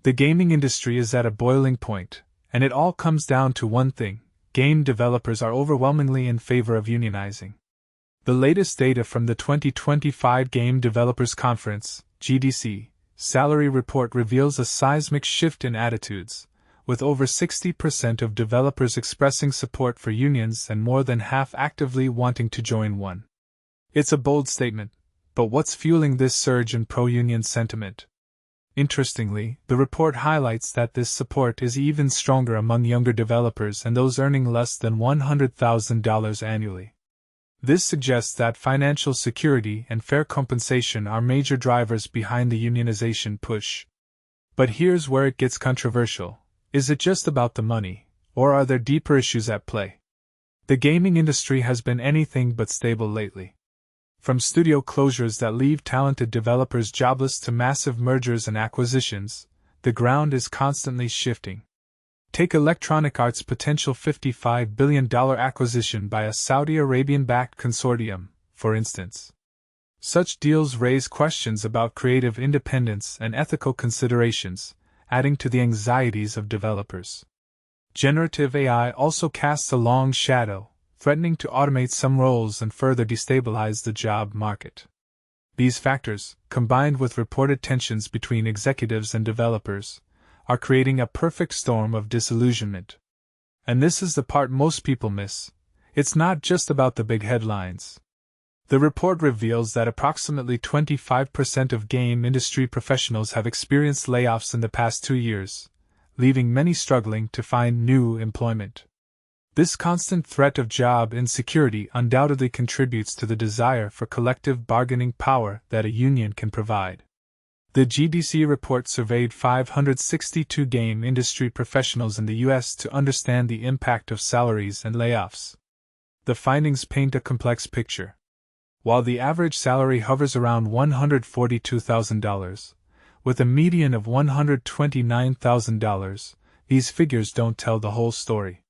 The gaming industry is at a boiling point, and it all comes down to one thing: game developers are overwhelmingly in favor of unionizing. The latest data from the 2025 Game Developers Conference, GDC, salary report reveals a seismic shift in attitudes, with over 60% of developers expressing support for unions and more than half actively wanting to join one. It's a bold statement, but what's fueling this surge in pro-union sentiment? Interestingly, the report highlights that this support is even stronger among younger developers and those earning less than $100,000 annually. This suggests that financial security and fair compensation are major drivers behind the unionization push. But here's where it gets controversial. Is it just about the money, or are there deeper issues at play? The gaming industry has been anything but stable lately. From studio closures that leave talented developers jobless to massive mergers and acquisitions, the ground is constantly shifting. Take Electronic Arts' potential $55 billion acquisition by a Saudi Arabian-backed consortium, for instance. Such deals raise questions about creative independence and ethical considerations, adding to the anxieties of developers. Generative AI also casts a long shadow, threatening to automate some roles and further destabilize the job market. These factors, combined with reported tensions between executives and developers, are creating a perfect storm of disillusionment. And this is the part most people miss. It's not just about the big headlines. The report reveals that approximately 25% of game industry professionals have experienced layoffs in the past 2 years, leaving many struggling to find new employment. This constant threat of job insecurity undoubtedly contributes to the desire for collective bargaining power that a union can provide. The GDC report surveyed 562 game industry professionals in the U.S. to understand the impact of salaries and layoffs. The findings paint a complex picture. While the average salary hovers around $142,000, with a median of $129,000, these figures don't tell the whole story.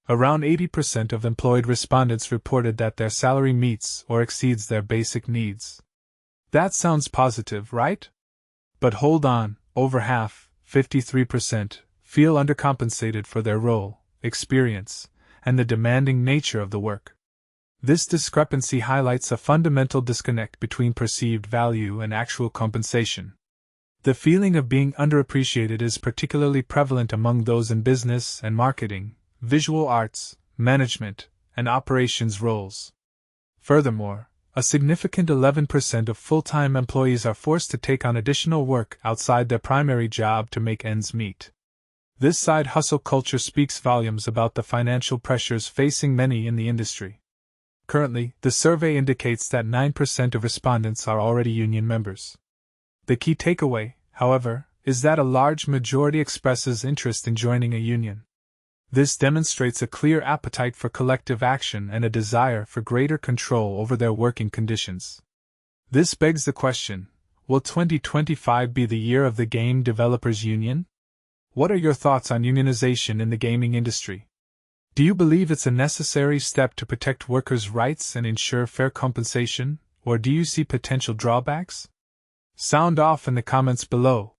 Around 80% of employed respondents reported that their salary meets or exceeds their basic needs. That sounds positive, right? But hold on, over half, 53%, feel undercompensated for their role, experience, and the demanding nature of the work. This discrepancy highlights a fundamental disconnect between perceived value and actual compensation. The feeling of being underappreciated is particularly prevalent among those in business and marketing, visual arts, management, and operations roles. Furthermore, a significant 11% of full-time employees are forced to take on additional work outside their primary job to make ends meet. This side hustle culture speaks volumes about the financial pressures facing many in the industry. Currently, the survey indicates that 9% of respondents are already union members. The key takeaway, however, is that a large majority expresses interest in joining a union. This demonstrates a clear appetite for collective action and a desire for greater control over their working conditions. This begs the question: will 2025 be the year of the Game Developers Union? What are your thoughts on unionization in the gaming industry? Do you believe it's a necessary step to protect workers' rights and ensure fair compensation, or do you see potential drawbacks? Sound off in the comments below.